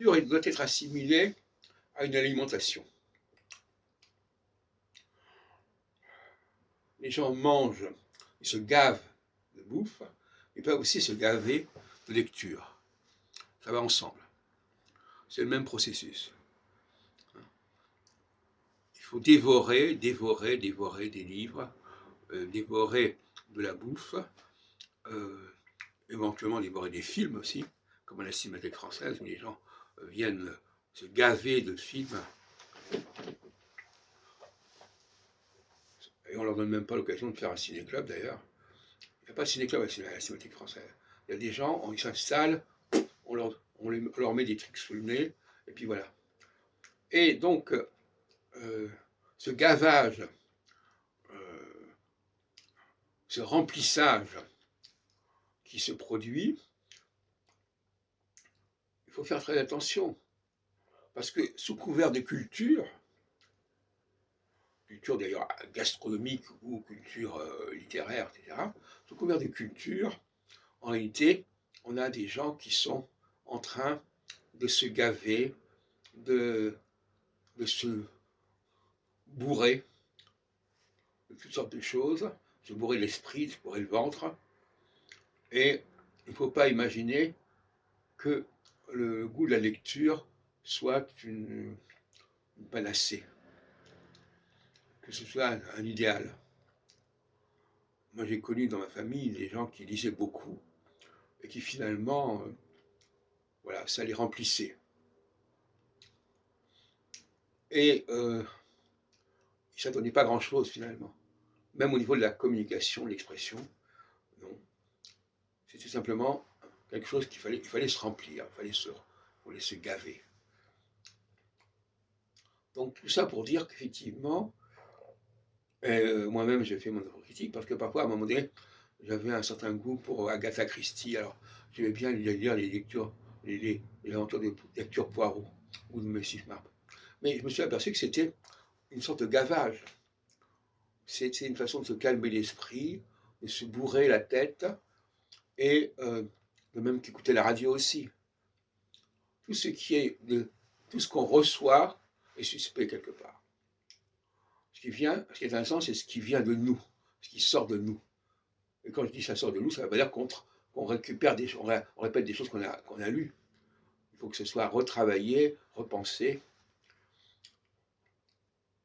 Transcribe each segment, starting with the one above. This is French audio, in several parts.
il doit être assimilé à une alimentation. Les gens mangent, ils se gavent de bouffe, ils peuvent aussi se gaver de lecture. Ça va ensemble. C'est le même processus. Il faut dévorer des livres, dévorer de la bouffe, éventuellement dévorer des films aussi, comme à la Cinémathèque française, où les gens viennent se gaver de films. Et on ne leur donne même pas l'occasion de faire un ciné-club d'ailleurs. Il n'y a pas de ciné-club à la Cinémathèque française. Il y a des gens, ils s'installent, on leur met des trucs sous le nez, et puis voilà. Et donc, ce gavage, ce remplissage qui se produit, il faut faire très attention. Parce que sous couvert de culture d'ailleurs gastronomique ou culture littéraire, etc., sous couvert de culture, en réalité, on a des gens qui sont en train de se gaver, de se bourrer de toutes sortes de choses, se bourrer l'esprit, se bourrer le ventre. Et il ne faut pas imaginer que le goût de la lecture soit une panacée, que ce soit un idéal. Moi, j'ai connu dans ma famille des gens qui lisaient beaucoup et qui finalement, voilà, ça les remplissait. Et ça ne donnait pas grand-chose finalement. Même au niveau de la communication, de l'expression, non. C'était simplement quelque chose il fallait se remplir, il fallait se gaver. Donc tout ça pour dire qu'effectivement, moi-même j'ai fait mon autocritique, parce que parfois à un moment donné, j'avais un certain goût pour Agatha Christie, alors j'aimais bien lire les lectures, les aventures de lecture Poirot ou de Mrs. Marple. Mais je me suis aperçu que c'était une sorte de gavage. C'était une façon de se calmer l'esprit, de se bourrer la tête, et de même qu'écouter la radio aussi. Tout ce qu'on reçoit est suspect quelque part. Ce qui est intéressant, c'est ce qui vient de nous, ce qui sort de nous. Et quand je dis ça sort de nous, ça veut dire qu'on récupère on répète des choses qu'on a lues. Il faut que ce soit retravaillé, repensé.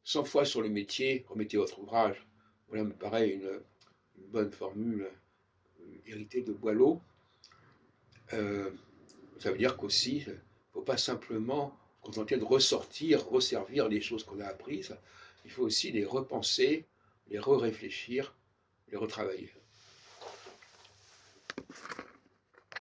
100 fois sur le métier, remettez votre ouvrage. Voilà, me paraît une bonne formule héritée de Boileau. Ça veut dire qu'aussi, il ne faut pas simplement se contenter de resservir les choses qu'on a apprises. Il faut aussi les repenser, les réfléchir, les retravailler.